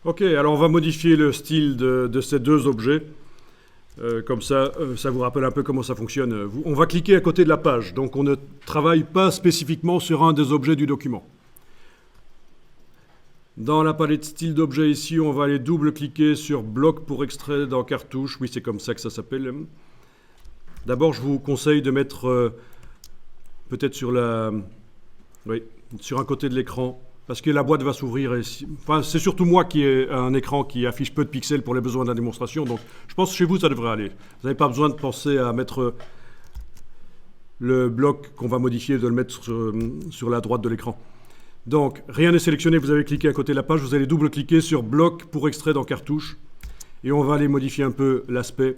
Ok, alors on va modifier le style de ces deux objets. Comme ça, ça vous rappelle un peu comment ça fonctionne. On va cliquer à côté de la page, donc on ne travaille pas spécifiquement sur un des objets du document. Dans la palette style d'objet ici, on va aller double-cliquer sur bloc pour extrait dans cartouche. Oui, c'est comme ça que ça s'appelle. D'abord, je vous conseille de mettre peut-être sur un côté de l'écran, parce que la boîte va s'ouvrir. Enfin, c'est surtout moi qui ai un écran qui affiche peu de pixels pour les besoins de la démonstration, donc je pense que chez vous, ça devrait aller. Vous n'avez pas besoin de penser à mettre le bloc qu'on va modifier, de le mettre sur la droite de l'écran. Donc, rien n'est sélectionné, vous avez cliqué à côté de la page, vous allez double-cliquer sur bloc pour extrait dans cartouche, et on va aller modifier un peu l'aspect.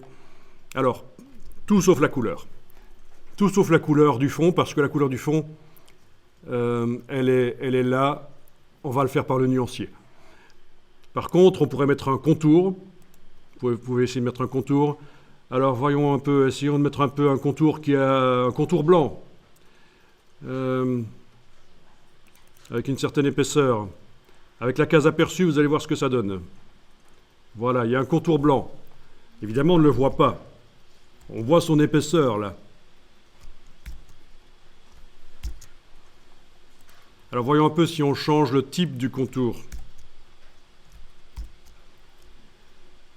Alors, tout sauf la couleur. Tout sauf la couleur du fond, parce que la couleur du fond, elle est là. On va le faire par le nuancier. Par contre, on pourrait mettre un contour. Vous pouvez essayer de mettre un contour. Alors, voyons un peu, essayons de mettre un peu un contour qui a un contour blanc. Avec une certaine épaisseur. Avec la case aperçue, vous allez voir ce que ça donne. Voilà, il y a un contour blanc. Évidemment, on ne le voit pas. On voit son épaisseur, là. Alors voyons un peu si on change le type du contour.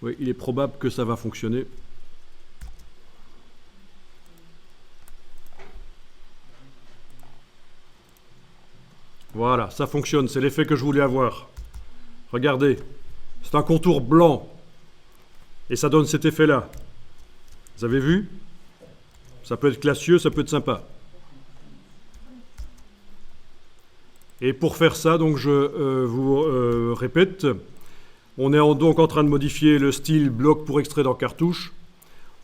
Oui, il est probable que ça va fonctionner. Voilà, ça fonctionne, c'est l'effet que je voulais avoir. Regardez, c'est un contour blanc. Et ça donne cet effet-là. Vous avez vu? Ça peut être classieux, ça peut être sympa. Et pour faire ça, donc je vous répète, on est donc en train de modifier le style bloc pour extrait dans cartouche.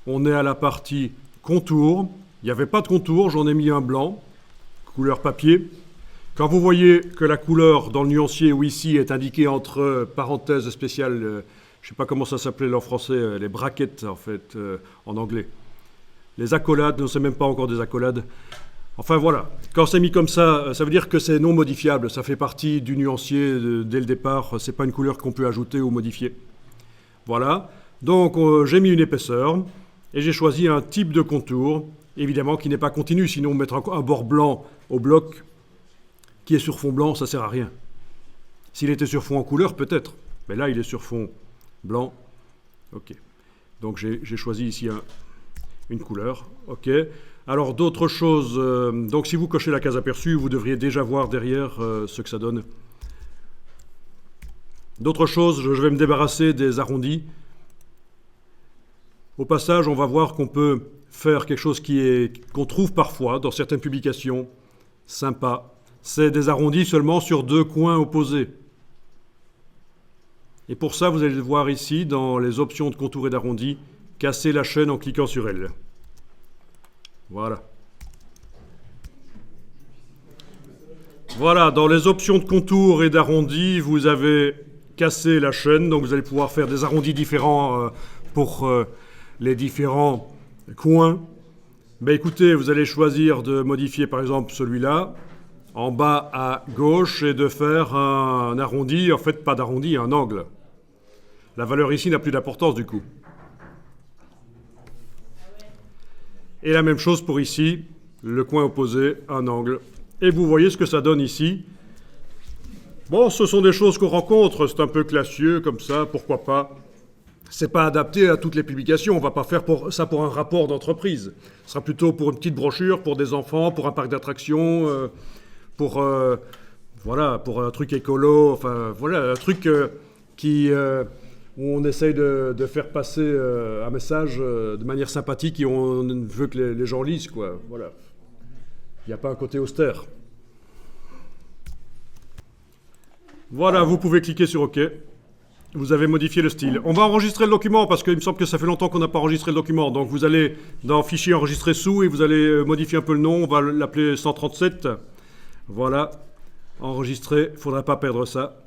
On est à la partie contour. Il n'y avait pas de contour, j'en ai mis un blanc, couleur papier. Quand vous voyez que la couleur dans le nuancier ou ici est indiquée entre parenthèses spéciales, je ne sais pas comment ça s'appelait en français, les brackets en fait, en anglais. Les accolades, non, c'est même pas encore des accolades. Enfin voilà, quand c'est mis comme ça, ça veut dire que c'est non modifiable, ça fait partie du nuancier dès le départ, c'est pas une couleur qu'on peut ajouter ou modifier. Voilà, donc j'ai mis une épaisseur et j'ai choisi un type de contour, évidemment qui n'est pas continu, sinon mettre un bord blanc au bloc qui est sur fond blanc, ça sert à rien. S'il était sur fond en couleur, peut-être, mais là il est sur fond blanc. Ok, donc j'ai choisi ici une couleur, ok. Alors d'autres choses, donc si vous cochez la case aperçue, vous devriez déjà voir derrière ce que ça donne. D'autres choses, je vais me débarrasser des arrondis. Au passage, on va voir qu'on peut faire quelque chose qu'on trouve parfois dans certaines publications, sympa. C'est des arrondis seulement sur deux coins opposés. Et pour ça, vous allez le voir ici, dans les options de contour et d'arrondi, casser la chaîne en cliquant sur elle. Voilà. Voilà, dans les options de contour et d'arrondi, vous avez cassé la chaîne, donc vous allez pouvoir faire des arrondis différents pour les différents coins. Ben écoutez, vous allez choisir de modifier par exemple celui-là, en bas à gauche, et de faire un arrondi, en fait pas d'arrondi, un angle. La valeur ici n'a plus d'importance du coup. Et la même chose pour ici, le coin opposé, un angle. Et vous voyez ce que ça donne ici. Bon, ce sont des choses qu'on rencontre, c'est un peu classieux comme ça, pourquoi pas. C'est pas adapté à toutes les publications, on va pas faire ça pour un rapport d'entreprise. Ce sera plutôt pour une petite brochure, pour des enfants, pour un parc d'attractions, pour un truc écolo, enfin voilà, un truc où on essaye de faire passer un message de manière sympathique et on veut que les gens lisent, quoi. Voilà. Il n'y a pas un côté austère. Voilà, vous pouvez cliquer sur OK. Vous avez modifié le style. On va enregistrer le document parce qu'il me semble que ça fait longtemps qu'on n'a pas enregistré le document. Donc vous allez dans Fichier enregistrer sous et vous allez modifier un peu le nom. On va l'appeler 137. Voilà. Enregistrer. Il ne faudrait pas perdre ça.